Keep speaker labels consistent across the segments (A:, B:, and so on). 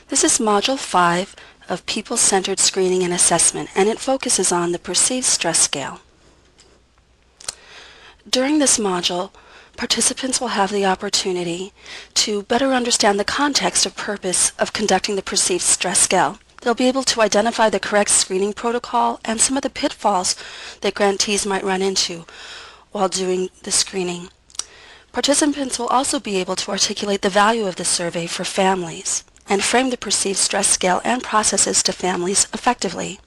A: This is Module 5 of People-Centered Screening and Assessment, and it focuses on the Perceived Stress Scale. During this module, participants will have the opportunity to better understand the context or purpose of conducting the Perceived Stress Scale. They'll be able to identify the correct screening protocol and some of the pitfalls that grantees might run into while doing the screening. Participants will also be able to articulate the value of the survey for families and frame the perceived stress scale and processes to families effectively.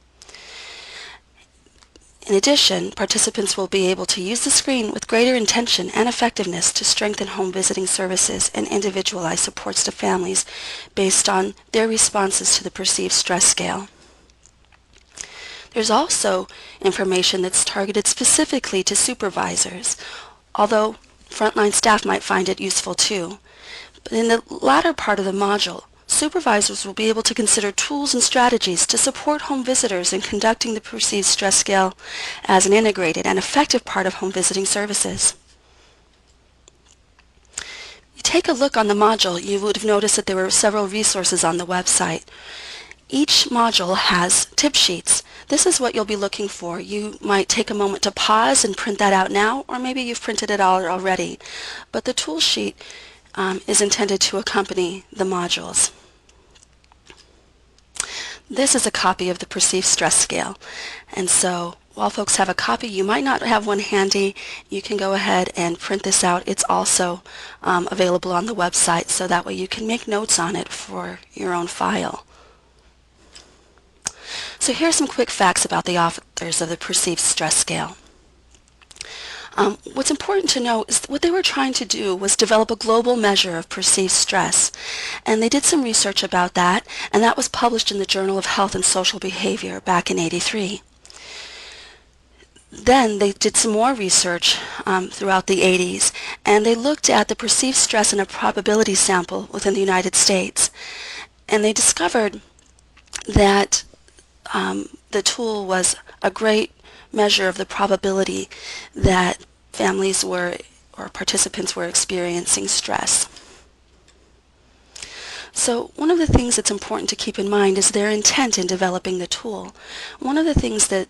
A: In addition, participants will be able to use the screen with greater intention and effectiveness to strengthen home visiting services and individualize supports to families based on their responses to the perceived stress scale. There's also information that's targeted specifically to supervisors, although frontline staff might find it useful too. But in the latter part of the module, supervisors will be able to consider tools and strategies to support home visitors in conducting the perceived stress scale as an integrated and effective part of home visiting services. You take a look on the module, you would have noticed that there were several resources on the website. Each module has tip sheets. This is what you'll be looking for. You might take a moment to pause and print that out now, or maybe you've printed it out already. But the tool sheet is intended to accompany the modules. This is a copy of the Perceived Stress Scale, and so while folks have a copy, you might not have one handy. You can go ahead and print this out. It's also available on the website, so that way you can make notes on it for your own file. So here's some quick facts about the authors of the Perceived Stress Scale. What's important to know is what they were trying to do was develop a global measure of perceived stress. And they did some research about that, and that was published in the Journal of Health and Social Behavior back in '83. Then they did some more research throughout the '80s, and they looked at the perceived stress in a probability sample within the United States. And they discovered that the tool was a great measure of the probability that families were or participants were experiencing stress. So one of the things that's important to keep in mind is their intent in developing the tool. One of the things that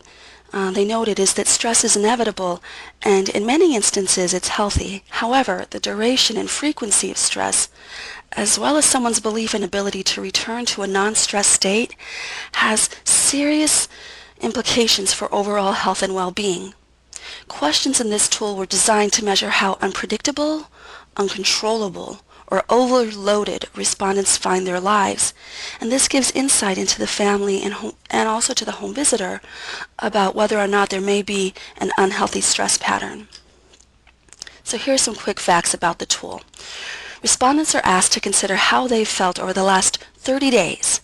A: they noted is that stress is inevitable, and in many instances it's healthy. However, the duration and frequency of stress, as well as someone's belief and ability to return to a non-stress state, has serious implications for overall health and well-being. Questions in this tool were designed to measure how unpredictable, uncontrollable, or overloaded respondents find their lives, and this gives insight into the family and also to the home visitor about whether or not there may be an unhealthy stress pattern. So here's some quick facts about the tool. Respondents are asked to consider how they've felt over the last 30 days.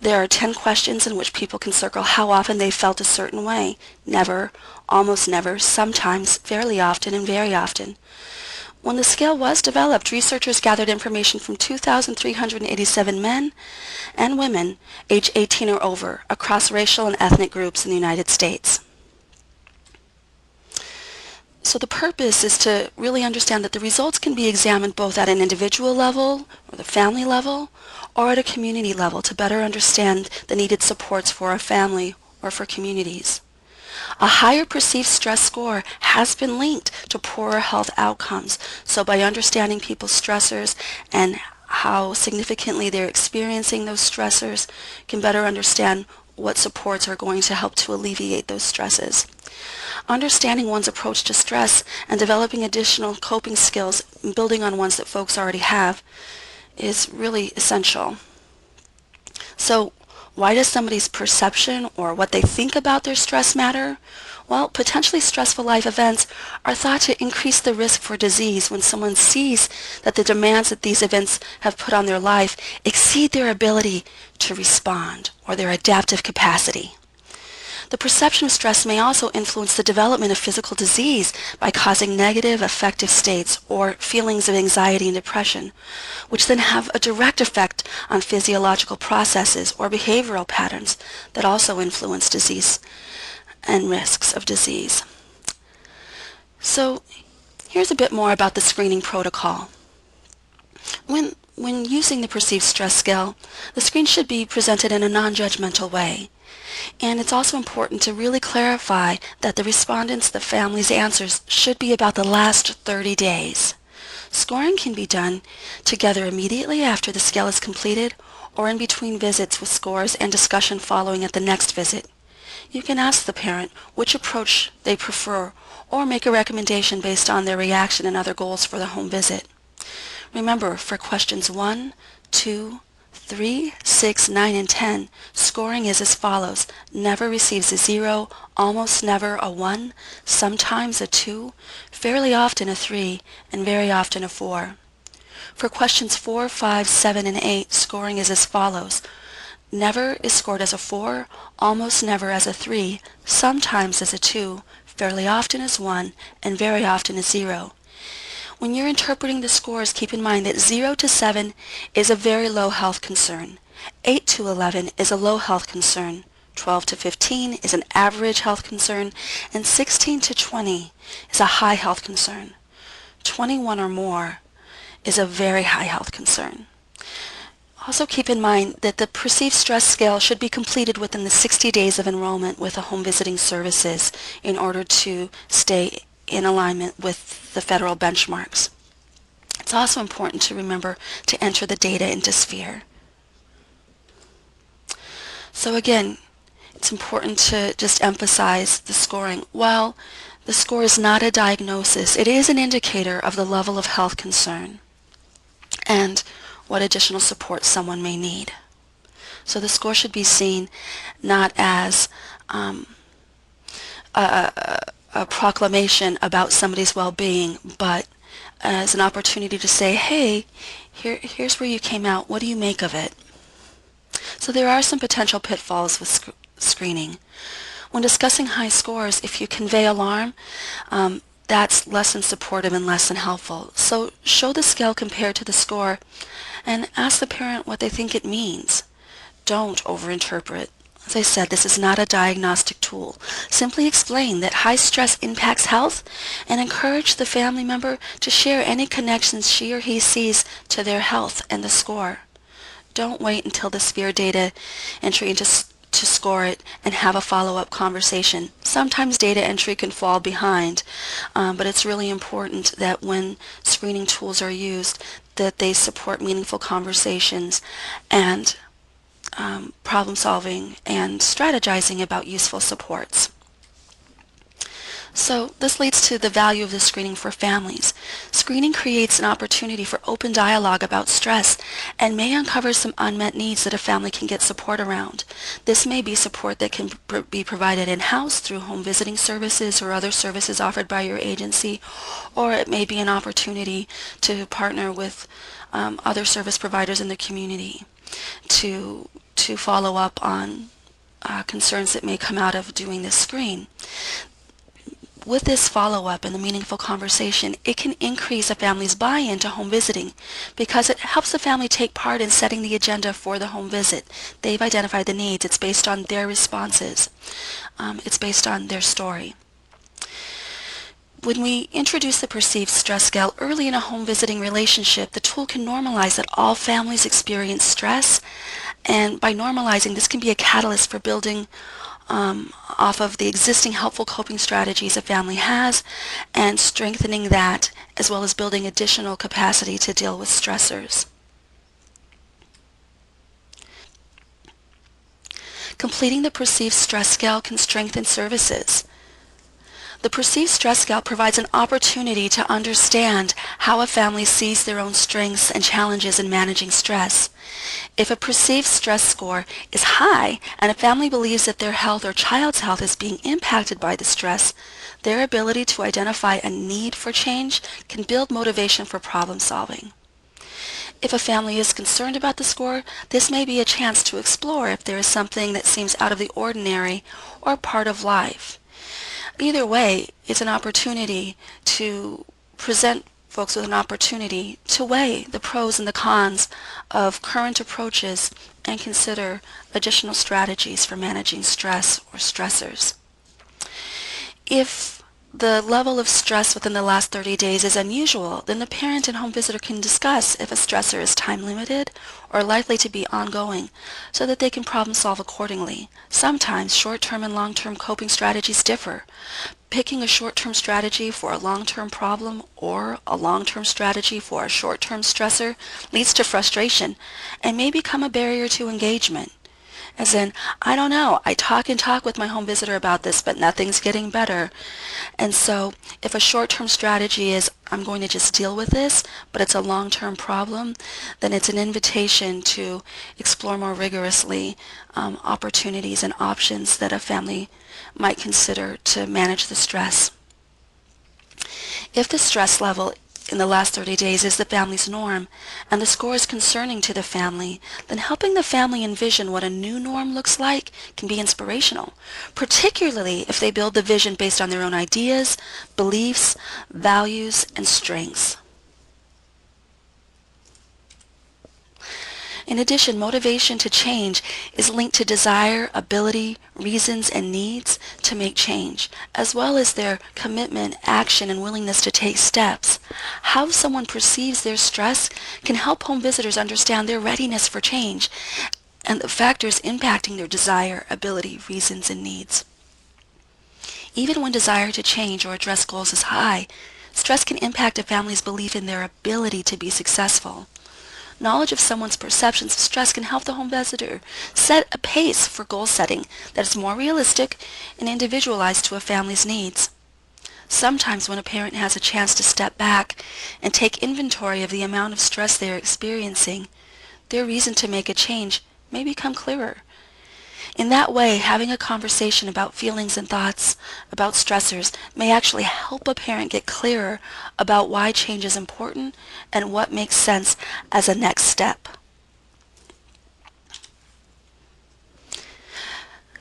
A: There are 10 questions in which people can circle how often they felt a certain way. Never, almost never, sometimes, fairly often, and very often. When the scale was developed, researchers gathered information from 2,387 men and women age 18 or over across racial and ethnic groups in the United States. So the purpose is to really understand that the results can be examined both at an individual level or the family level or at a community level to better understand the needed supports for a family or for communities. A higher perceived stress score has been linked to poorer health outcomes. So by understanding people's stressors and how significantly they're experiencing those stressors, can better understand what supports are going to help to alleviate those stresses. Understanding one's approach to stress and developing additional coping skills and building on ones that folks already have is really essential. So why does somebody's perception or what they think about their stress matter? Well, potentially stressful life events are thought to increase the risk for disease when someone sees that the demands that these events have put on their life exceed their ability to respond or their adaptive capacity. The perception of stress may also influence the development of physical disease by causing negative affective states or feelings of anxiety and depression, which then have a direct effect on physiological processes or behavioral patterns that also influence disease and risks of disease. So here's a bit more about the screening protocol. When when using the perceived stress scale, the screen should be presented in a non-judgmental way. And it's also important to really clarify that the respondents, the family's answers should be about the last 30 days. Scoring can be done together immediately after the scale is completed or in between visits with scores and discussion following at the next visit. You can ask the parent which approach they prefer or make a recommendation based on their reaction and other goals for the home visit. Remember, for questions 1, 2, 3, 6, 9, and 10, scoring is as follows. Never receives a 0, almost never a 1, sometimes a 2, fairly often a 3, and very often a 4. For questions 4, 5, 7, and 8, scoring is as follows. Never is scored as a 4, almost never as a 3, sometimes as a 2, fairly often as 1, and very often as 0. When you're interpreting the scores, keep in mind that 0 to 7 is a very low health concern. 8 to 11 is a low health concern. 12 to 15 is an average health concern. And 16 to 20 is a high health concern. 21 or more is a very high health concern. Also keep in mind that the perceived stress scale should be completed within the 60 days of enrollment with the home visiting services in order to stay in alignment with the federal benchmarks. It's also important to remember to enter the data into Sphere. So again, it's important to just emphasize the scoring. While the score is not a diagnosis, it is an indicator of the level of health concern and what additional support someone may need. So the score should be seen not as a proclamation about somebody's well-being, but as an opportunity to say, hey, here's where you came out. What do you make of it? So there are some potential pitfalls with screening. When discussing high scores, if you convey alarm, that's less than supportive and less than helpful. So show the scale compared to the score and ask the parent what they think it means. Don't overinterpret. As I said, this is not a diagnostic tool. Simply explain that high stress impacts health and encourage the family member to share any connections she or he sees to their health and the score. Don't wait until the Sphere data entry to score it and have a follow-up conversation. Sometimes data entry can fall behind, but it's really important that when screening tools are used, that they support meaningful conversations and problem solving and strategizing about useful supports. So this leads to the value of the screening for families. Screening creates an opportunity for open dialogue about stress and may uncover some unmet needs that a family can get support around. This may be support that can be provided in-house through home visiting services or other services offered by your agency, or it may be an opportunity to partner with other service providers in the community to follow up on concerns that may come out of doing this screen. With this follow-up and the meaningful conversation, it can increase a family's buy-in to home visiting because it helps the family take part in setting the agenda for the home visit. They've identified the needs. It's based on their responses. It's based on their story. When we introduce the perceived stress scale early in a home visiting relationship, the tool can normalize that all families experience stress, and by normalizing, this can be a catalyst for building off of the existing helpful coping strategies a family has and strengthening that, as well as building additional capacity to deal with stressors. Completing the perceived stress scale can strengthen services. The perceived stress scale provides an opportunity to understand how a family sees their own strengths and challenges in managing stress. If a perceived stress score is high and a family believes that their health or child's health is being impacted by the stress, their ability to identify a need for change can build motivation for problem solving. If a family is concerned about the score, this may be a chance to explore if there is something that seems out of the ordinary or part of life. Either way, it's an opportunity to present folks with an opportunity to weigh the pros and the cons of current approaches and consider additional strategies for managing stress or stressors. If the level of stress within the last 30 days is unusual, then the parent and home visitor can discuss if a stressor is time-limited or likely to be ongoing so that they can problem solve accordingly. Sometimes short-term and long-term coping strategies differ. Picking a short-term strategy for a long-term problem or a long-term strategy for a short-term stressor leads to frustration and may become a barrier to engagement. As in, I don't know, I talk and talk with my home visitor about this, but nothing's getting better. And so if a short-term strategy is, I'm going to just deal with this, but it's a long-term problem, then it's an invitation to explore more rigorously opportunities and options that a family might consider to manage the stress. If the stress level in the last 30 days is the family's norm, and the score is concerning to the family, then helping the family envision what a new norm looks like can be inspirational, particularly if they build the vision based on their own ideas, beliefs, values, and strengths. In addition, motivation to change is linked to desire, ability, reasons, and needs to make change, as well as their commitment, action, and willingness to take steps. How someone perceives their stress can help home visitors understand their readiness for change and the factors impacting their desire, ability, reasons, and needs. Even when desire to change or address goals is high, stress can impact a family's belief in their ability to be successful. Knowledge of someone's perceptions of stress can help the home visitor set a pace for goal setting that is more realistic and individualized to a family's needs. Sometimes when a parent has a chance to step back and take inventory of the amount of stress they are experiencing, their reason to make a change may become clearer. In that way, having a conversation about feelings and thoughts about stressors may actually help a parent get clearer about why change is important and what makes sense as a next step.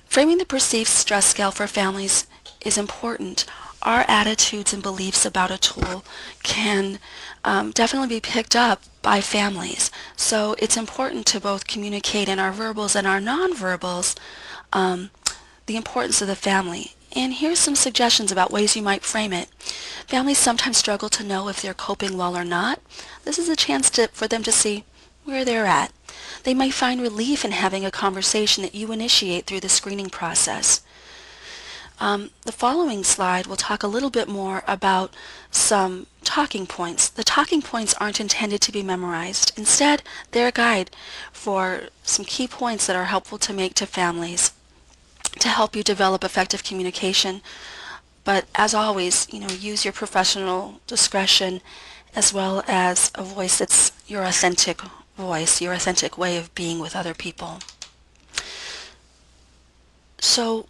A: Framing the perceived stress scale for families is important. Our attitudes and beliefs about a tool can definitely be picked up by families. So it's important to both communicate in our verbals and our nonverbals the importance of the family. And here's some suggestions about ways you might frame it. Families sometimes struggle to know if they're coping well or not. This is a chance for them to see where they're at. They might find relief in having a conversation that you initiate through the screening process. The following slide will talk a little bit more about some talking points. The talking points aren't intended to be memorized. Instead, they're a guide for some key points that are helpful to make to families to help you develop effective communication. But as always, use your professional discretion as well as a voice that's your authentic voice, your authentic way of being with other people. So,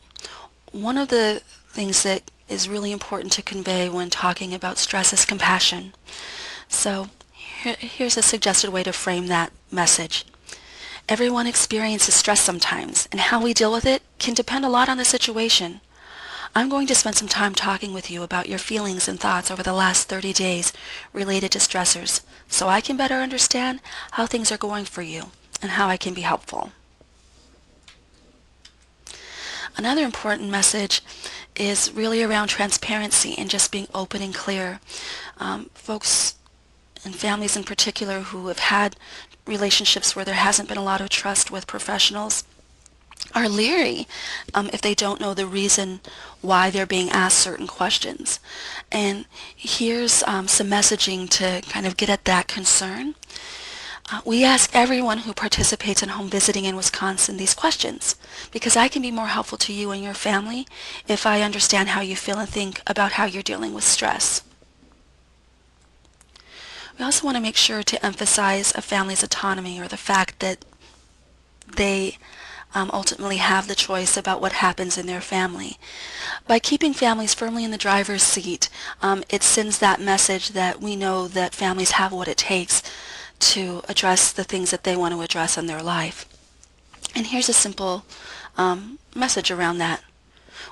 A: one of the things that is really important to convey when talking about stress is compassion. So here's a suggested way to frame that message. Everyone experiences stress sometimes, and how we deal with it can depend a lot on the situation. I'm going to spend some time talking with you about your feelings and thoughts over the last 30 days related to stressors, so I can better understand how things are going for you and how I can be helpful. Another important message is really around transparency and just being open and clear. Folks and families in particular who have had relationships where there hasn't been a lot of trust with professionals are leery if they don't know the reason why they're being asked certain questions. And here's some messaging to kind of get at that concern. We ask everyone who participates in home visiting in Wisconsin these questions because I can be more helpful to you and your family if I understand how you feel and think about how you're dealing with stress. We also want to make sure to emphasize a family's autonomy, or the fact that they ultimately have the choice about what happens in their family. By keeping families firmly in the driver's seat, it sends that message that we know that families have what it takes to address the things that they want to address in their life. And here's a simple message around that.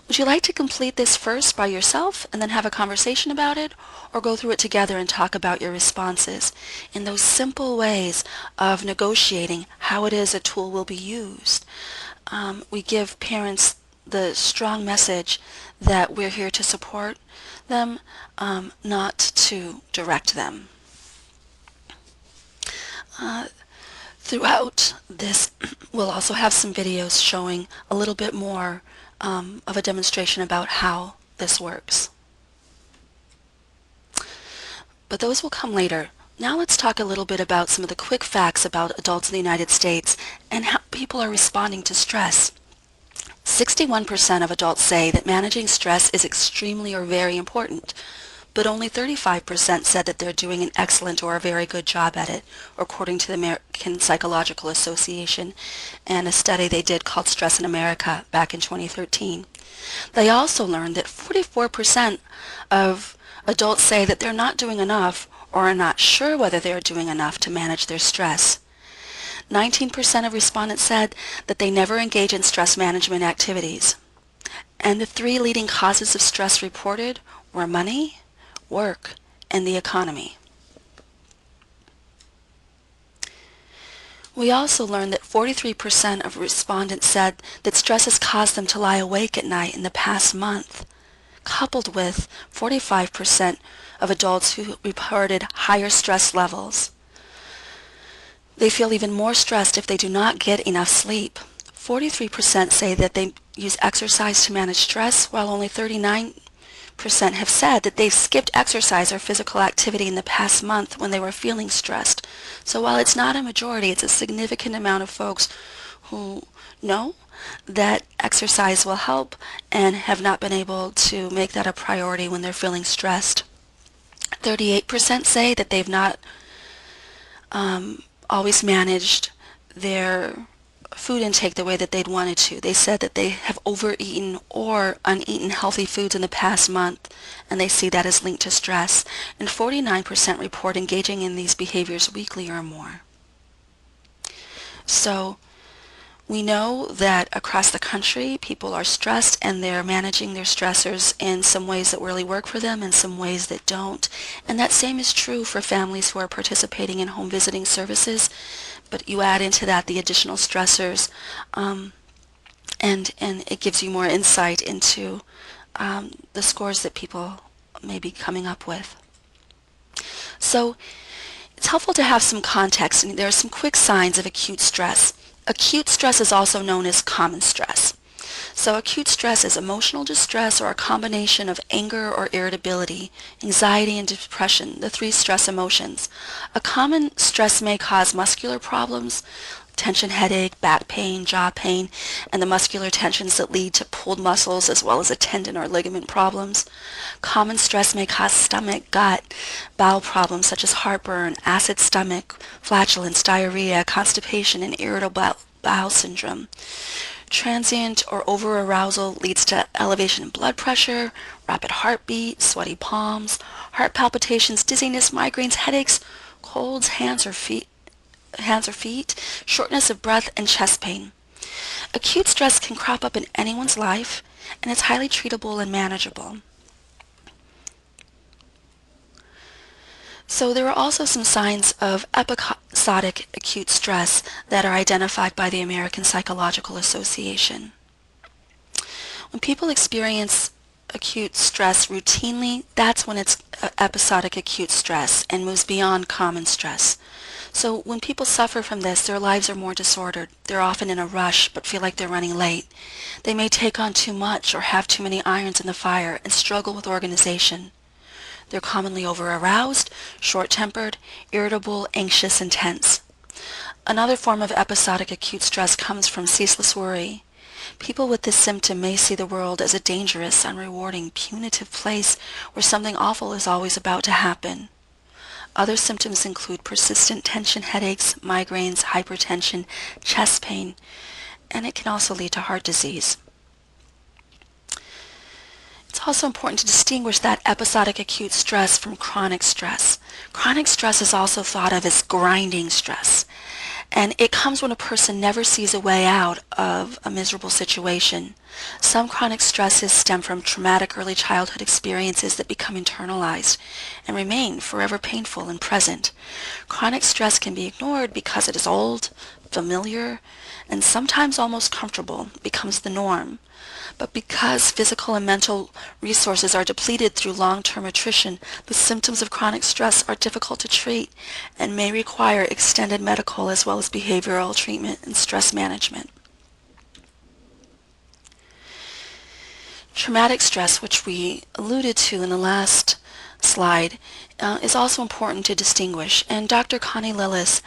A: Would you like to complete this first by yourself and then have a conversation about it, or go through it together and talk about your responses? In those simple ways of negotiating how it is a tool will be used, we give parents the strong message that we're here to support them, not to direct them. Throughout this, we'll also have some videos showing a little bit more of a demonstration about how this works. But those will come later. Now let's talk a little bit about some of the quick facts about adults in the United States and how people are responding to stress. 61% of adults say that managing stress is extremely or very important, but only 35% said that they're doing an excellent or a very good job at it, according to the American Psychological Association and a study they did called Stress in America back in 2013. They also learned that 44% of adults say that they're not doing enough or are not sure whether they're doing enough to manage their stress. 19% of respondents said that they never engage in stress management activities. And the 3 leading causes of stress reported were money, work, and the economy. We also learned that 43% of respondents said that stress has caused them to lie awake at night in the past month, coupled with 45% of adults who reported higher stress levels. They feel even more stressed if they do not get enough sleep. 43% say that they use exercise to manage stress, while only 39% have said that they've skipped exercise or physical activity in the past month when they were feeling stressed. So while it's not a majority, it's a significant amount of folks who know that exercise will help and have not been able to make that a priority when they're feeling stressed. 38% say that they've not always managed their food intake the way that they'd wanted to. They said that they have overeaten or uneaten healthy foods in the past month, and they see that as linked to stress. And 49% report engaging in these behaviors weekly or more. So we know that across the country, people are stressed and they're managing their stressors in some ways that really work for them and some ways that don't. And that same is true for families who are participating in home visiting services. But you add into that the additional stressors, and it gives you more insight into the scores that people may be coming up with. So it's helpful to have some context, and there are some quick signs of acute stress. Acute stress is also known as common stress. So acute stress is emotional distress or a combination of anger or irritability, anxiety and depression, the 3 stress emotions. A common stress may cause muscular problems, tension headache, back pain, jaw pain, and the muscular tensions that lead to pulled muscles as well as a tendon or ligament problems. Common stress may cause stomach, gut, bowel problems such as heartburn, acid stomach, flatulence, diarrhea, constipation, and irritable bowel syndrome. Transient or overarousal leads to elevation in blood pressure, rapid heartbeat, sweaty palms, heart palpitations, dizziness, migraines, headaches, colds, hands or feet, shortness of breath, and chest pain. Acute stress can crop up in anyone's life, and it's highly treatable and manageable. So there are also some signs of episodic acute stress that are identified by the American Psychological Association. When people experience acute stress routinely, that's when it's episodic acute stress and moves beyond common stress. So when people suffer from this, their lives are more disordered. They're often in a rush but feel like they're running late. They may take on too much or have too many irons in the fire and struggle with organization. They're commonly over-aroused, short-tempered, irritable, anxious, and tense. Another form of episodic acute stress comes from ceaseless worry. People with this symptom may see the world as a dangerous, unrewarding, punitive place where something awful is always about to happen. Other symptoms include persistent tension headaches, migraines, hypertension, chest pain, and it can also lead to heart disease. It's also important to distinguish that episodic acute stress from chronic stress. Chronic stress is also thought of as grinding stress, and it comes when a person never sees a way out of a miserable situation. Some chronic stresses stem from traumatic early childhood experiences that become internalized and remain forever painful and present. Chronic stress can be ignored because it is old, familiar, and sometimes almost comfortable becomes the norm. But because physical and mental resources are depleted through long-term attrition, the symptoms of chronic stress are difficult to treat and may require extended medical as well as behavioral treatment and stress management. Traumatic stress, which we alluded to in the last slide, is also important to distinguish, and Dr. Connie Lillis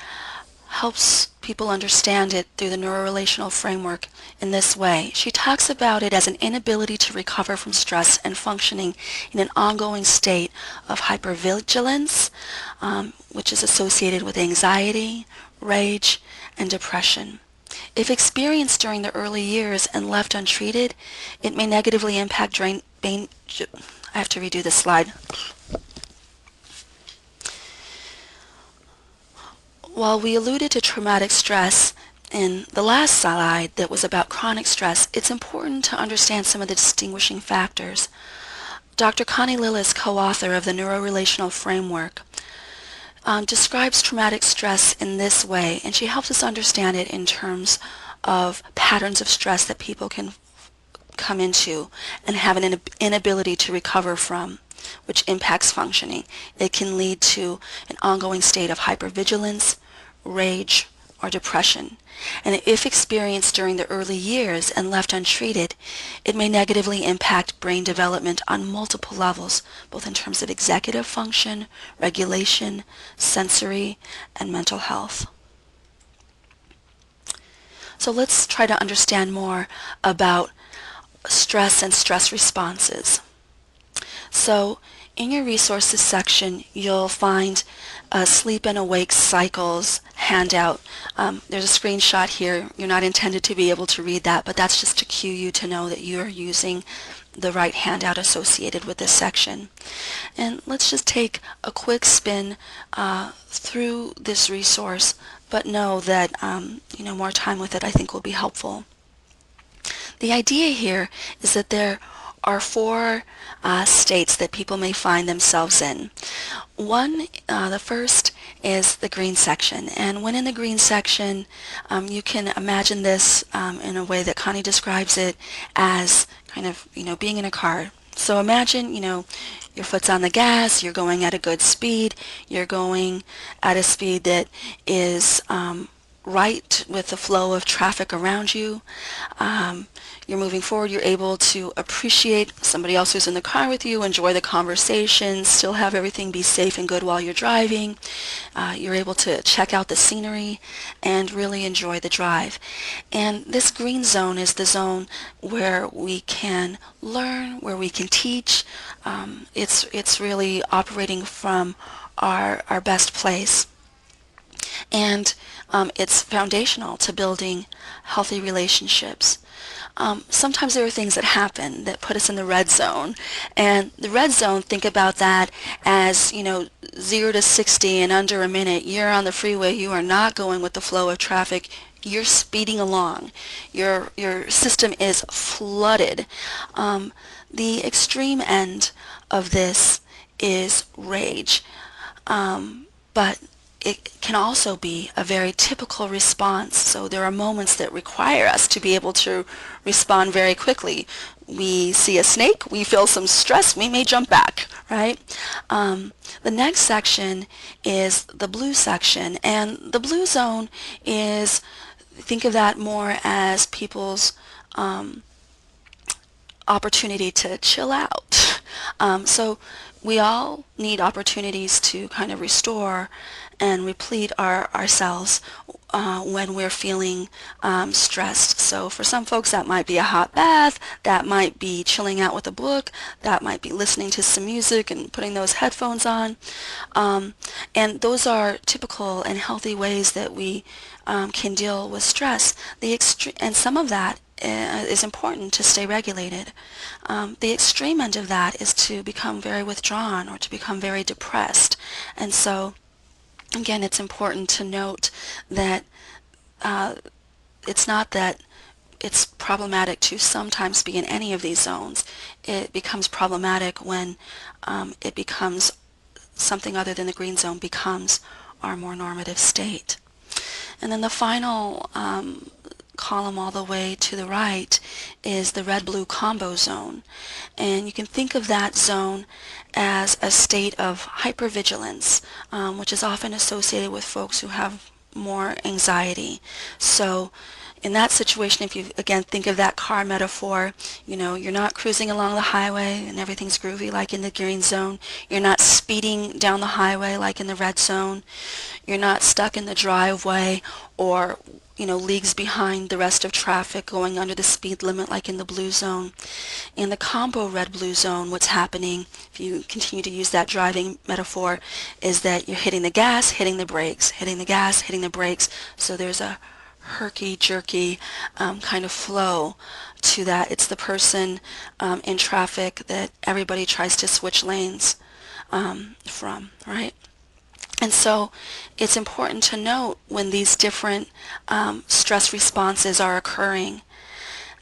A: helps people understand it through the neurorelational framework in this way. She talks about it as an inability to recover from stress and functioning in an ongoing state of hypervigilance, which is associated with anxiety, rage, and depression. If experienced during the early years and left untreated, it may negatively impact I have to redo this slide. While we alluded to traumatic stress in the last slide that was about chronic stress, it's important to understand some of the distinguishing factors. Dr. Connie Lillis, co-author of the Neurorelational Framework, describes traumatic stress in this way, and she helps us understand it in terms of patterns of stress that people can come into and have an inability to recover from, which impacts functioning. It can lead to an ongoing state of hypervigilance, rage, or depression. And if experienced during the early years and left untreated, it may negatively impact brain development on multiple levels, both in terms of executive function, regulation, sensory, and mental health. So let's try to understand more about stress and stress responses. So in your resources section, you'll find a sleep and awake cycles handout. There's a screenshot here. You're not intended to be able to read that, but that's just to cue you to know that you're using the right handout associated with this section. And let's just take a quick spin through this resource, but know that more time with it I think will be helpful. The idea here is that there are four states that people may find themselves in. One, the first is the green section, and when in the green section, you can imagine this in a way that Connie describes it as kind of, being in a car. So imagine, your foot's on the gas, you're going at a good speed, you're going at a speed that is right with the flow of traffic around you. You're moving forward, you're able to appreciate somebody else who's in the car with you, enjoy the conversation, still have everything be safe and good while you're driving. You're able to check out the scenery and really enjoy the drive. And this green zone is the zone where we can learn, where we can teach. It's really operating from our best place. And it's foundational to building healthy relationships. Sometimes there are things that happen that put us in the red zone, and the red zone, think about that as 0 to 60 in under a minute. You're on the freeway, you are not going with the flow of traffic, you're speeding along, your system is flooded. The extreme end of this is rage, but it can also be a very typical response. So there are moments that require us to be able to respond very quickly. We see a snake, we feel some stress, we may jump back, right? The next section is the blue section, and the blue zone is, think of that more as people's opportunity to chill out. So we all need opportunities to kind of restore and replete ourselves when we're feeling stressed. So for some folks that might be a hot bath, that might be chilling out with a book, that might be listening to some music and putting those headphones on. And those are typical and healthy ways that we can deal with stress. And some of that is important to stay regulated. The extreme end of that is to become very withdrawn or to become very depressed. And so again, it's important to note that it's not that it's problematic to sometimes be in any of these zones. It becomes problematic when it becomes something other than the green zone becomes our more normative state. And then the final column all the way to the right is the red-blue combo zone. And you can think of that zone as a state of hypervigilance, which is often associated with folks who have more anxiety. So in that situation, if you again think of that car metaphor, you're not cruising along the highway and everything's groovy like in the green zone. You're not speeding down the highway like in the red zone. You're not stuck in the driveway or leagues behind the rest of traffic going under the speed limit like in the blue zone. In the combo red-blue zone, what's happening, if you continue to use that driving metaphor, is that you're hitting the gas, hitting the brakes, hitting the gas, hitting the brakes. So there's a herky-jerky kind of flow to that. It's the person in traffic that everybody tries to switch lanes from, right? And so it's important to note when these different stress responses are occurring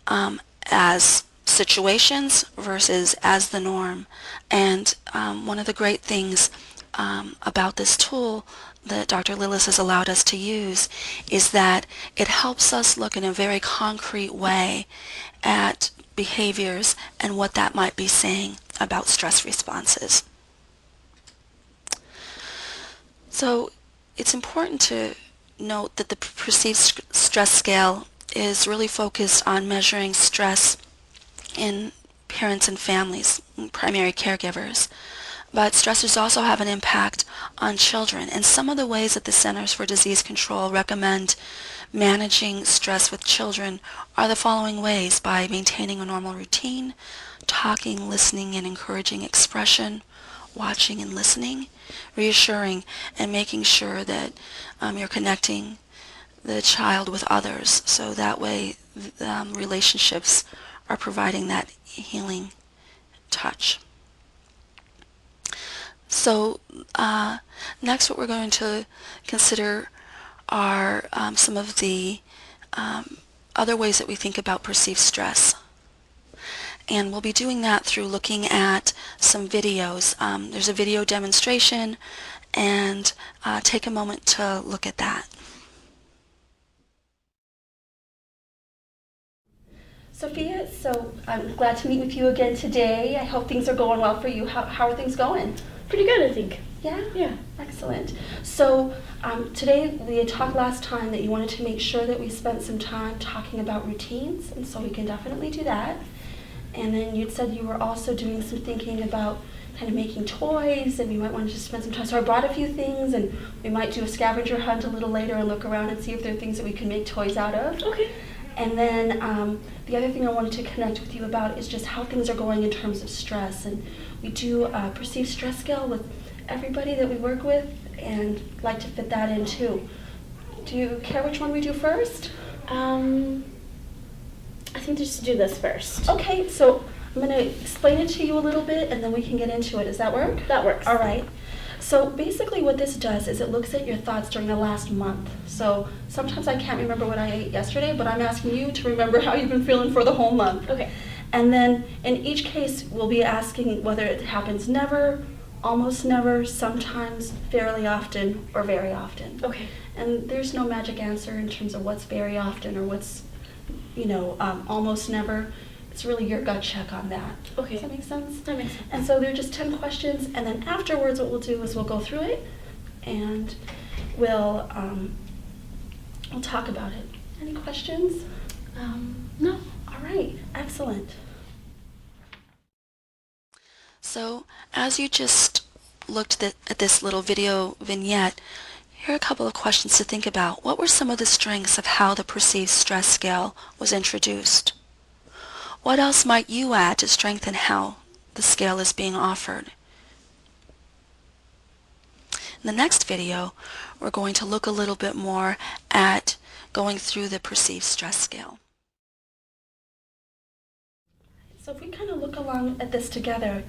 A: as situations versus as the norm. And one of the great things about this tool that Dr. Lillis has allowed us to use is that it helps us look in a very concrete way at behaviors and what that might be saying about stress responses. So it's important to note that the perceived stress scale is really focused on measuring stress in parents and families, primary caregivers. But stressors also have an impact on children. And some of the ways that the Centers for Disease Control recommend managing stress with children are the following ways: by maintaining a normal routine, talking, listening, and encouraging expression, watching and listening, reassuring, and making sure that you're connecting the child with others, so that way relationships are providing that healing touch. So next what we're going to consider are some of the other ways that we think about perceived stress. And we'll be doing that through looking at some videos. There's a video demonstration, and take a moment to look at that.
B: Sophia, so I'm glad to meet with you again today. I hope things are going well for you. How are things going?
C: Pretty good, I think.
B: Yeah?
C: Yeah.
B: Excellent. So today we had talked last time that you wanted to make sure that we spent some time talking about routines, and so we can definitely do that. And then you'd said you were also doing some thinking about kind of making toys, and we might want to just spend some time. So I brought a few things, and we might do a scavenger hunt a little later and look around and see if there are things that we can make toys out of.
C: Okay.
B: And then the other thing I wanted to connect with you about is just how things are going in terms of stress. And we do a perceived stress scale with everybody that we work with, and like to fit that in too. Do you care which one we do first?
C: I think just do this first.
B: Okay, so I'm going to explain it to you a little bit, and then we can get into it. Does that work?
C: That works.
B: All right. So basically what this does is it looks at your thoughts during the last month. So sometimes I can't remember what I ate yesterday, but I'm asking you to remember how you've been feeling for the whole month.
C: Okay.
B: And then in each case, we'll be asking whether it happens never, almost never, sometimes, fairly often, or very often.
C: Okay.
B: And there's no magic answer in terms of what's very often or what's, almost never. It's really your gut check on that.
C: Okay.
B: Does that make sense?
C: That makes sense.
B: And so there are just 10 questions, and then afterwards what we'll do is we'll go through it, and we'll talk about it. Any questions?
C: No.
B: All right, excellent.
A: So as you just looked at this little video vignette, here are a couple of questions to think about. What were some of the strengths of how the perceived stress scale was introduced? What else might you add to strengthen how the scale is being offered? In the next video, we're going to look a little bit more at going through the perceived stress scale.
B: So if we kind of look along at this together,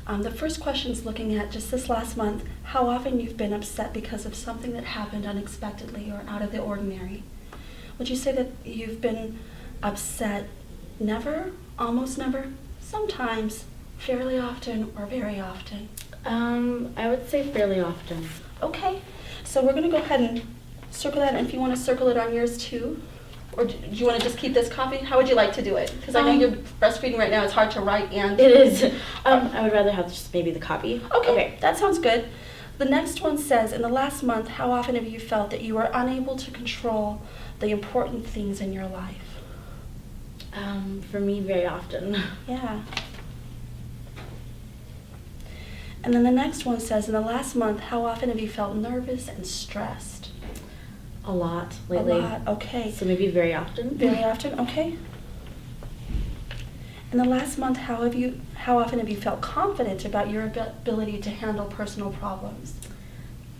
B: the first question is looking at just this last month, how often you've been upset because of something that happened unexpectedly or out of the ordinary. Would you say that you've been upset never, almost never, sometimes, fairly often, or very often?
C: I would say fairly often.
B: Okay, so we're going to go ahead and circle that, and if you want to circle it on yours too. Or do you want to just keep this copy? How would you like to do it? Because I know you're breastfeeding right now. It's hard to write and...
C: It is. I would rather have just maybe the copy.
B: Okay, that sounds good. The next one says, in the last month, how often have you felt that you were unable to control the important things in your life?
C: For me, very often.
B: Yeah. And then the next one says, in the last month, how often have you felt nervous and stressed?
C: A lot lately.
B: A lot, okay.
C: So maybe very often.
B: Very often, okay. In the last month, how often have you felt confident about your ability to handle personal problems?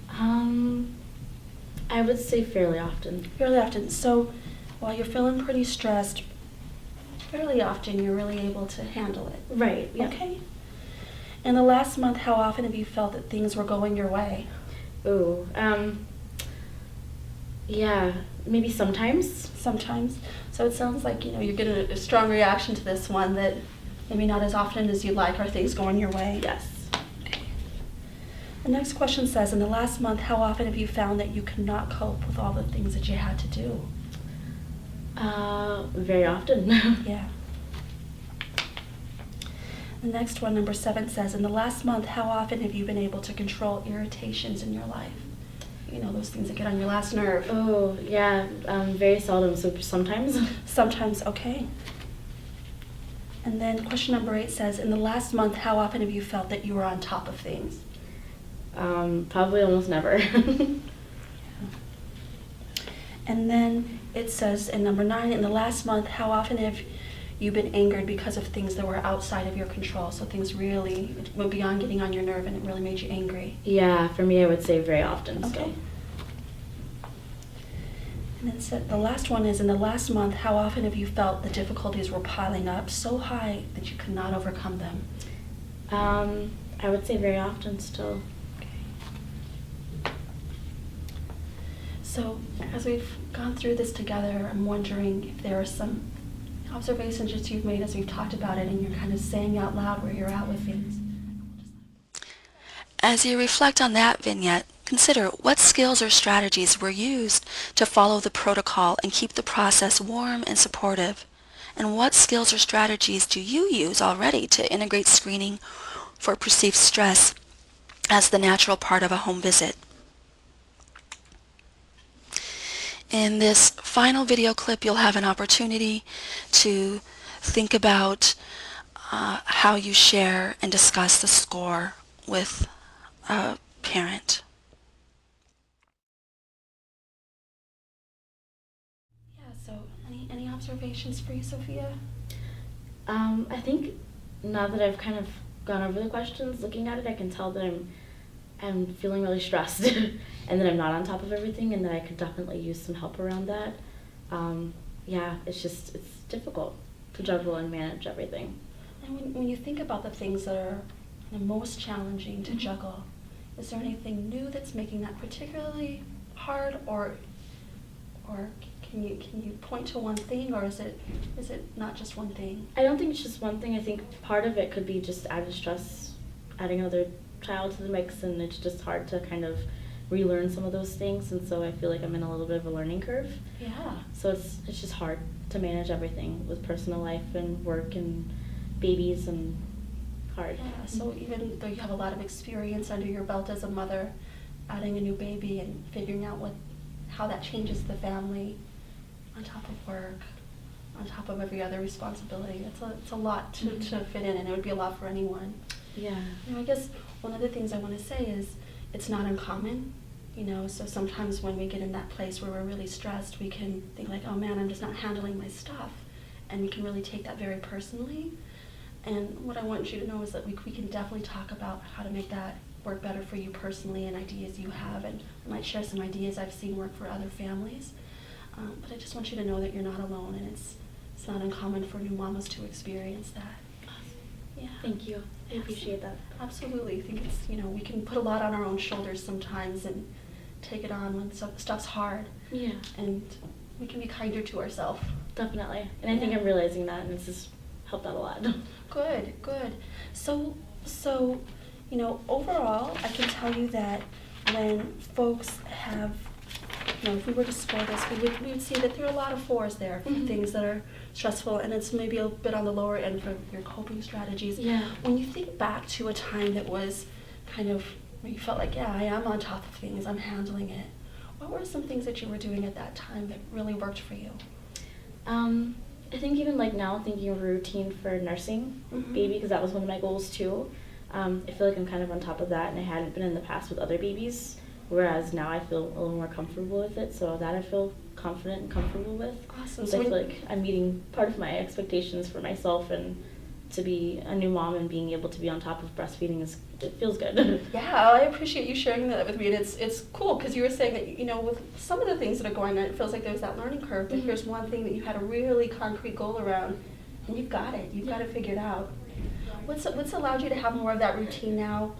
C: I would say fairly often.
B: Fairly often. So while you're feeling pretty stressed, fairly often you're really able to handle it.
C: Right, yeah.
B: Okay. In the last month, how often have you felt that things were going your way?
C: Ooh, yeah, maybe sometimes.
B: Sometimes. So it sounds like, you're getting a strong reaction to this one, that maybe not as often as you'd like are things going your way.
C: Yes.
B: Okay. The next question says, in the last month, how often have you found that you cannot cope with all the things that you had to do?
C: Very often.
B: Yeah. The next one, number 7, says, in the last month, how often have you been able to control irritations in your life? Those things that get on your last nerve.
C: Oh, yeah, very seldom, so sometimes.
B: Sometimes, okay. And then question number 8 says, in the last month, how often have you felt that you were on top of things?
C: Probably almost never.
B: And then it says in number 9, in the last month, how often have you been angered because of things that were outside of your control? So things really went beyond getting on your nerve and it really made you angry.
C: Yeah, for me I would say very often.
B: Okay.
C: So.
B: And then said, the last one is, in the last month, how often have you felt the difficulties were piling up so high that you could not overcome them?
C: I would say very often still.
B: So as we've gone through this together, I'm wondering if there are some observations that you've made as we've talked about it and you're kind of saying out loud where you're at with things.
A: As you reflect on that vignette, consider what skills or strategies were used to follow the protocol and keep the process warm and supportive. And what skills or strategies do you use already to integrate screening for perceived stress as the natural part of a home visit? In this final video clip, you'll have an opportunity to think about how you share and discuss the score with a parent.
B: Yeah, so any observations for you, Sophia?
C: I think now that I've kind of gone over the questions, looking at it, I can tell that I'm feeling really stressed and that I'm not on top of everything and that I could definitely use some help around that. Yeah, it's difficult to juggle and manage everything.
B: And when you think about the things that are the most challenging to juggle, is there anything new that's making that particularly hard, or can you point to one thing, or is it not just one thing?
C: I don't think it's just one thing. I think part of it could be just added stress, adding another child to the mix, and it's just hard to kind of relearn some of those things, and so I feel like I'm in a little bit of a learning curve.
B: Yeah.
C: So it's just hard to manage everything with personal life and work and babies, and hard.
B: Yeah, so even though you have a lot of experience under your belt as a mother, adding a new baby and figuring out how that changes the family on top of work, on top of every other responsibility, it's a lot to fit in, and it would be a lot for anyone.
C: Yeah.
B: I guess one of the things I want to say is it's not uncommon, so sometimes when we get in that place where we're really stressed, we can think like, oh man, I'm just not handling my stuff, and we can really take that very personally. And what I want you to know is that we can definitely talk about how to make that work better for you personally, and ideas you have, and I might share some ideas I've seen work for other families. But I just want you to know that you're not alone, and it's not uncommon for new mamas to experience that. Yeah.
C: Thank you. I appreciate that.
B: Absolutely. I think it's, we can put a lot on our own shoulders sometimes and take it on when stuff's hard.
C: Yeah.
B: And we can be kinder to ourselves.
C: Definitely. And I think I'm realizing that, and it's just helped out a lot.
B: Good. So, overall, I can tell you that when folks have if we were to score this, we would see that there are a lot of 4s there for things that are stressful, and it's maybe a bit on the lower end for your coping strategies.
C: Yeah.
B: When you think back to a time that was kind of where you felt like, yeah, I am on top of things, I'm handling it, what were some things that you were doing at that time that really worked for you?
C: I think even like now, thinking of a routine for nursing baby, because that was one of my goals too. I feel like I'm kind of on top of that, and I hadn't been in the past with other babies, whereas now I feel a little more comfortable with it, so that I feel confident and comfortable with.
B: Awesome.
C: So I feel like I'm meeting part of my expectations for myself, and to be a new mom and being able to be on top of breastfeeding it feels good.
B: Yeah, I appreciate you sharing that with me, and it's cool because you were saying that, with some of the things that are going on, it feels like there's that learning curve, but here's one thing that you had a really concrete goal around, and you've got it. You've got it figured out. What's allowed you to have more of that routine now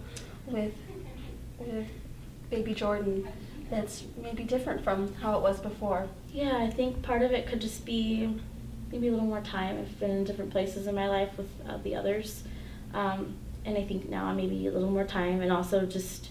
B: with baby Jordan that's maybe different from how it was before?
C: Yeah, I think part of it could just be maybe a little more time. I've been in different places in my life with the others, and I think now maybe a little more time, and also just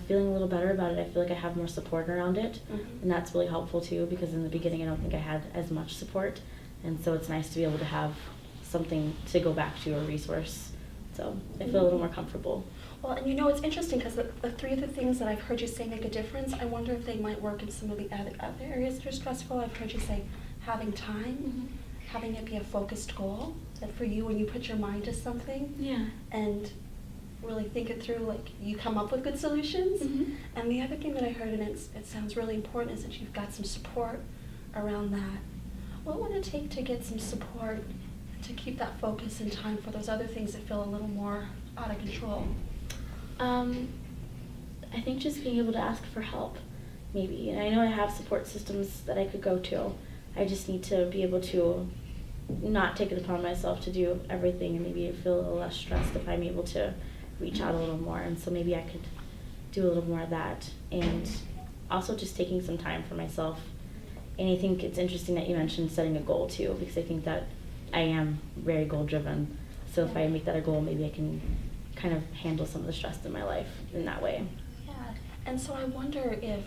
C: feeling a little better about it. I feel like I have more support around it, and that's really helpful too, because in the beginning I don't think I had as much support, and so it's nice to be able to have something to go back to, a resource. So I feel a little more comfortable.
B: Well, and it's interesting because the 3 of the things that I've heard you say make a difference, I wonder if they might work in some of the other areas that are stressful. I've heard you say having time, having it be a focused goal, that for you when you put your mind to something and really think it through, like you come up with good solutions. And the other thing that I heard, and it sounds really important, is that you've got some support around that. What would it take to get some support to keep that focus and time for those other things that feel a little more out of control?
C: I think just being able to ask for help, maybe. And I know I have support systems that I could go to. I just need to be able to not take it upon myself to do everything, and maybe feel a little less stressed if I'm able to reach out a little more. And so maybe I could do a little more of that, and also just taking some time for myself. And I think it's interesting that you mentioned setting a goal too, because I think that I am very goal driven. So if I make that a goal, maybe I can kind of handle some of the stress in my life in that way.
B: Yeah, and so I wonder if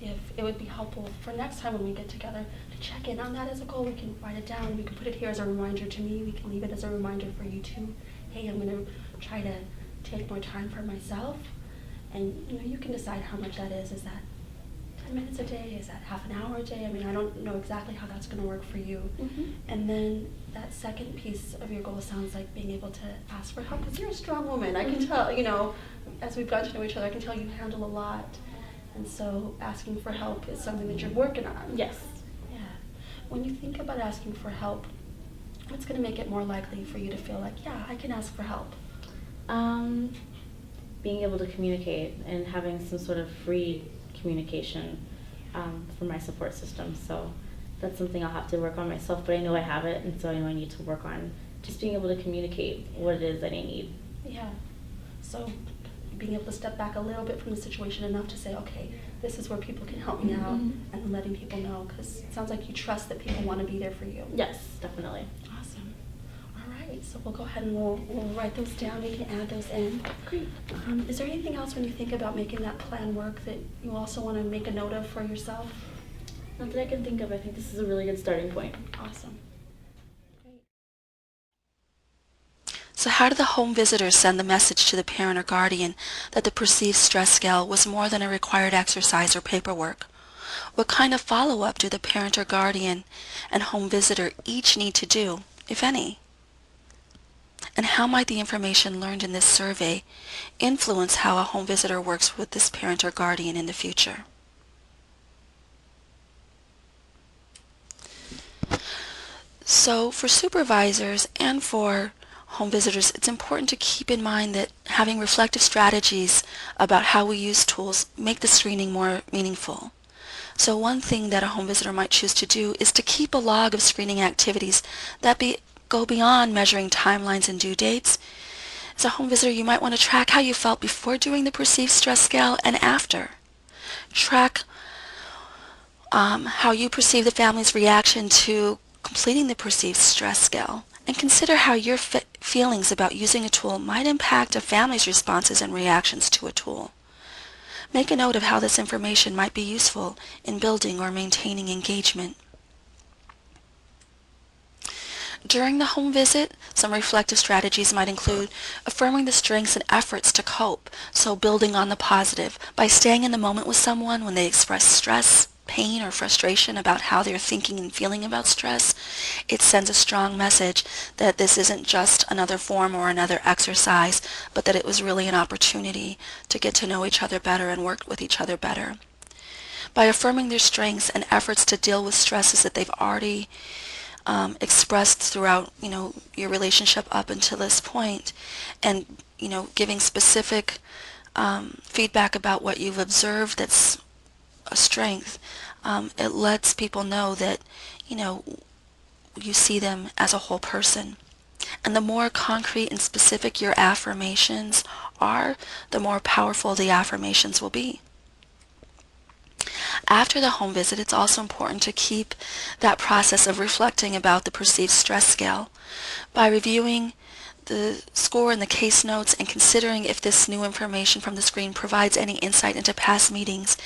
B: it would be helpful for next time when we get together to check in on that as a goal. We can write it down. We can put it here as a reminder to me. We can leave it as a reminder for you too. Hey, I'm going to try to take more time for myself. And you can decide how much that is. Is that 10 minutes a day? Is that half an hour a day? I mean, I don't know exactly how that's going to work for you. And then that second piece of your goal sounds like being able to ask for help, because you're a strong woman. I can tell, as we've gotten to know each other, I can tell you handle a lot. And so asking for help is something that you're working on.
C: Yes.
B: Yeah. When you think about asking for help, what's going to make it more likely for you to feel like, yeah, I can ask for help?
C: Being able to communicate and having some sort of free communication from my support system. So that's something I'll have to work on myself, but I know I have it, and so I know I need to work on just being able to communicate what it is that I need.
B: Yeah. So being able to step back a little bit from the situation enough to say, okay, this is where people can help me out, and letting people know, because it sounds like you trust that people want to be there for you.
C: Yes, definitely.
B: Awesome. All right, so we'll go ahead and we'll write those down. We can add those in.
C: Great.
B: Is there anything else when you think about making that plan work that you also want to make a note of for yourself?
C: Not that I can think of. I think this is a really good starting point.
B: Awesome. Great.
A: So how did the home visitor send the message to the parent or guardian that the perceived stress scale was more than a required exercise or paperwork? What kind of follow-up do the parent or guardian and home visitor each need to do, if any? And how might the information learned in this survey influence how a home visitor works with this parent or guardian in the future? So for supervisors and for home visitors, it's important to keep in mind that having reflective strategies about how we use tools make the screening more meaningful. So one thing that a home visitor might choose to do is to keep a log of screening activities that go beyond measuring timelines and due dates. As a home visitor, you might want to track how you felt before doing the perceived stress scale and after. Track how you perceive the family's reaction to completing the perceived stress scale, and consider how your feelings about using a tool might impact a family's responses and reactions to a tool. Make a note of how this information might be useful in building or maintaining engagement. During the home visit, some reflective strategies might include affirming the strengths and efforts to cope, so building on the positive by staying in the moment with someone when they express stress, pain, or frustration about how they're thinking and feeling about stress. It sends a strong message that this isn't just another form or another exercise, but that it was really an opportunity to get to know each other better and work with each other better. By affirming their strengths and efforts to deal with stresses that they've already expressed throughout, your relationship up until this point, and, giving specific feedback about what you've observed that's a strength, it lets people know that, you see them as a whole person. And the more concrete and specific your affirmations are, the more powerful the affirmations will be. After the home visit, it's also important to keep that process of reflecting about the perceived stress scale. By reviewing the score and the case notes and considering if this new information from the screen provides any insight into past meetings,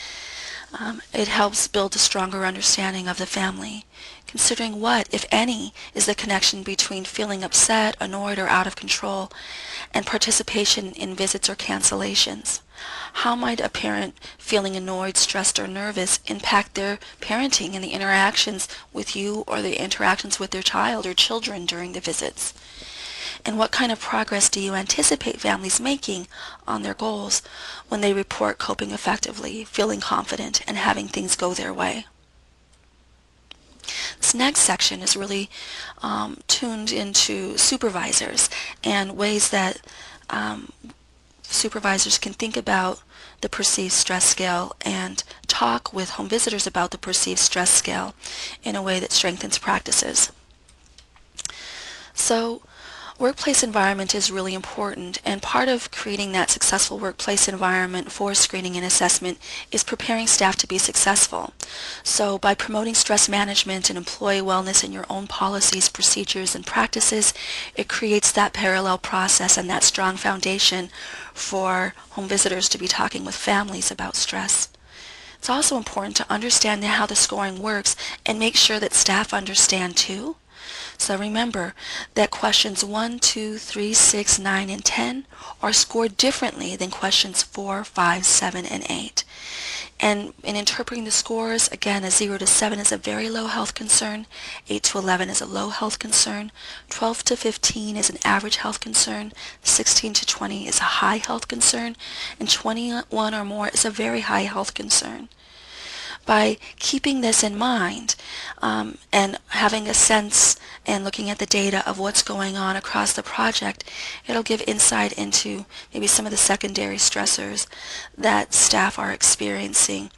A: it helps build a stronger understanding of the family. Considering what, if any, is the connection between feeling upset, annoyed, or out of control and participation in visits or cancellations. How might a parent feeling annoyed, stressed, or nervous impact their parenting and the interactions with you or the interactions with their child or children during the visits? And what kind of progress do you anticipate families making on their goals when they report coping effectively, feeling confident, and having things go their way? This next section is really tuned into supervisors and ways that supervisors can think about the perceived stress scale and talk with home visitors about the perceived stress scale in a way that strengthens practices. So, workplace environment is really important, and part of creating that successful workplace environment for screening and assessment is preparing staff to be successful. So by promoting stress management and employee wellness in your own policies, procedures, and practices, it creates that parallel process and that strong foundation for home visitors to be talking with families about stress. It's also important to understand how the scoring works and make sure that staff understand too. So remember that questions 1, 2, 3, 6, 9, and 10 are scored differently than questions 4, 5, 7, and 8. And in interpreting the scores, again, a 0 to 7 is a very low health concern, 8 to 11 is a low health concern, 12 to 15 is an average health concern, 16 to 20 is a high health concern, and 21 or more is a very high health concern. By keeping this in mind and having a sense and looking at the data of what's going on across the project, it'll give insight into maybe some of the secondary stressors that staff are experiencing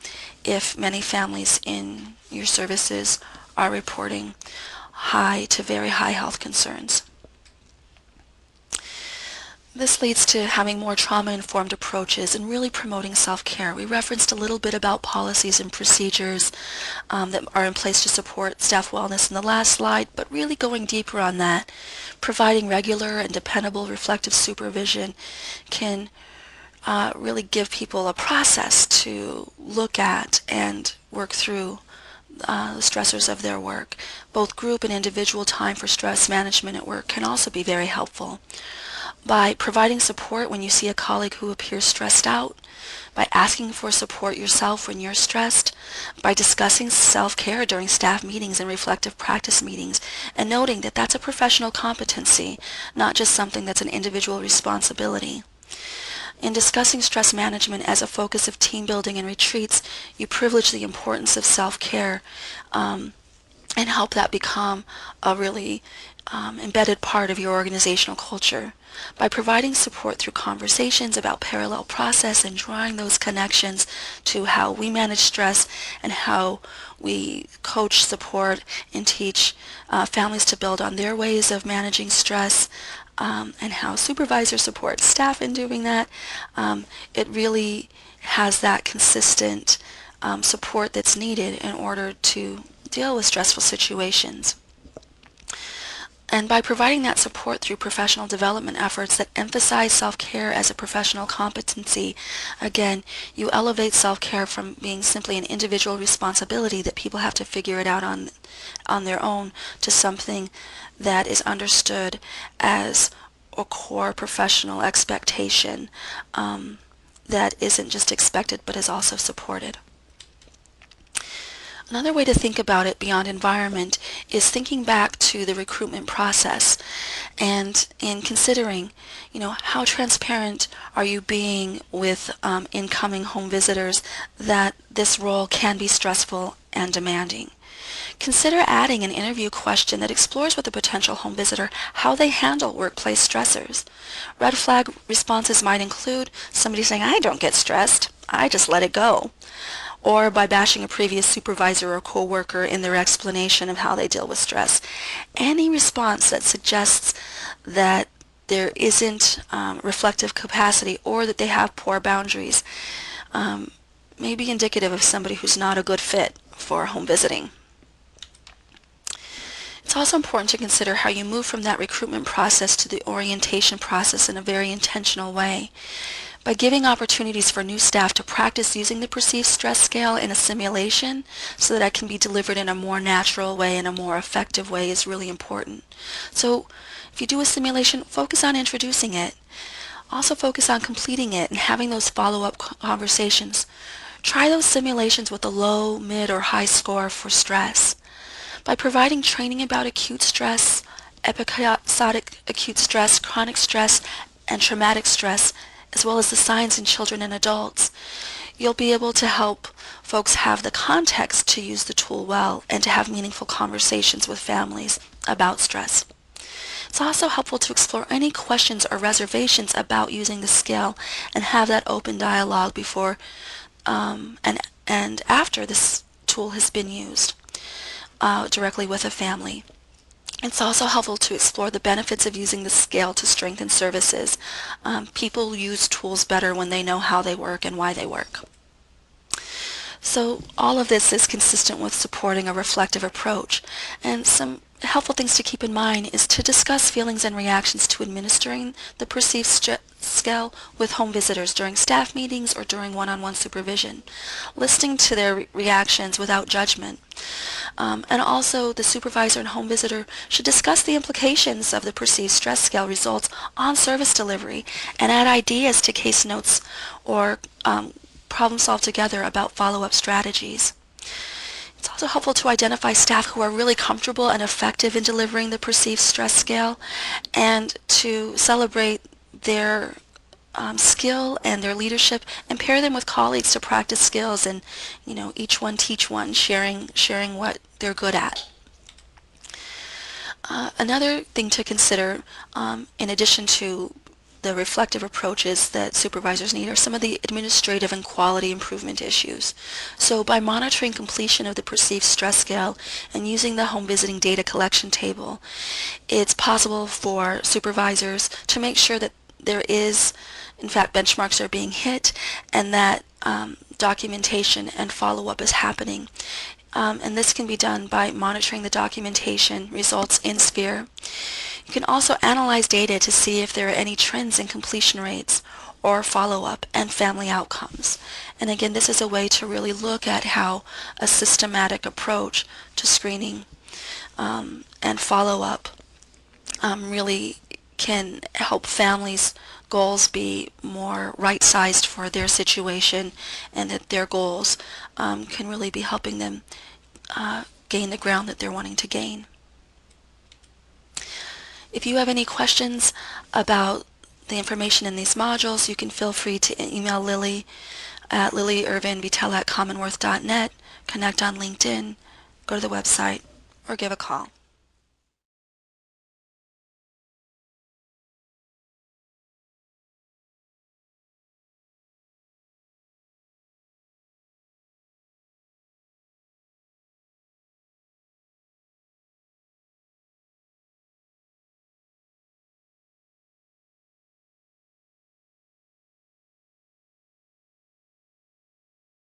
A: if many families in your services are reporting high to very high health concerns. This leads to having more trauma-informed approaches and really promoting self-care. We referenced a little bit about policies and procedures that are in place to support staff wellness in the last slide, but really going deeper on that, providing regular and dependable reflective supervision can really give people a process to look at and work through the stressors of their work. Both group and individual time for stress management at work can also be very helpful. By providing support when you see a colleague who appears stressed out, by asking for support yourself when you're stressed, by discussing self-care during staff meetings and reflective practice meetings, and noting that that's a professional competency, not just something that's an individual responsibility. In discussing stress management as a focus of team building and retreats, you privilege the importance of self-care and help that become a really embedded part of your organizational culture. By providing support through conversations about parallel process and drawing those connections to how we manage stress and how we coach, support, and teach families to build on their ways of managing stress, and how supervisors support staff in doing that, it really has that consistent support that's needed in order to deal with stressful situations. And by providing that support through professional development efforts that emphasize self-care as a professional competency, again, you elevate self-care from being simply an individual responsibility that people have to figure it out on their own to something that is understood as a core professional expectation that isn't just expected but is also supported. Another way to think about it beyond environment is thinking back to the recruitment process and in considering, how transparent are you being with incoming home visitors that this role can be stressful and demanding. Consider adding an interview question that explores with a potential home visitor how they handle workplace stressors. Red flag responses might include somebody saying, "I don't get stressed, I just let it go," or by bashing a previous supervisor or coworker in their explanation of how they deal with stress. Any response that suggests that there isn't reflective capacity or that they have poor boundaries may be indicative of somebody who's not a good fit for home visiting. It's also important to consider how you move from that recruitment process to the orientation process in a very intentional way. By giving opportunities for new staff to practice using the perceived stress scale in a simulation so that it can be delivered in a more natural way and a more effective way is really important. So if you do a simulation, focus on introducing it. Also focus on completing it and having those follow-up conversations. Try those simulations with a low, mid, or high score for stress. By providing training about acute stress, episodic acute stress, chronic stress, and traumatic stress, as well as the signs in children and adults, you'll be able to help folks have the context to use the tool well and to have meaningful conversations with families about stress. It's also helpful to explore any questions or reservations about using the scale and have that open dialogue before and after this tool has been used directly with a family. It's also helpful to explore the benefits of using the scale to strengthen services. People use tools better when they know how they work and why they work. So all of this is consistent with supporting a reflective approach. And some helpful things to keep in mind is to discuss feelings and reactions to administering the perceived scale with home visitors during staff meetings or during one-on-one supervision, listening to their reactions without judgment. And also the supervisor and home visitor should discuss the implications of the perceived stress scale results on service delivery and add ideas to case notes or problem solve together about follow-up strategies. It's also helpful to identify staff who are really comfortable and effective in delivering the perceived stress scale and to celebrate their skill and their leadership and pair them with colleagues to practice skills and, each one teach one, sharing what they're good at. Another thing to consider, in addition to the reflective approaches that supervisors need, are some of the administrative and quality improvement issues. So by monitoring completion of the perceived stress scale and using the home visiting data collection table, it's possible for supervisors to make sure that there is, in fact, benchmarks are being hit and that documentation and follow-up is happening. And this can be done by monitoring the documentation results in Sphere. You can also analyze data to see if there are any trends in completion rates or follow-up and family outcomes. And again, this is a way to really look at how a systematic approach to screening and follow-up really can help families' goals be more right-sized for their situation and that their goals can really be helping them gain the ground that they're wanting to gain. If you have any questions about the information in these modules, you can feel free to email Lily at lilyirvinvitel@commonwealth.net, connect on LinkedIn, go to the website, or give a call.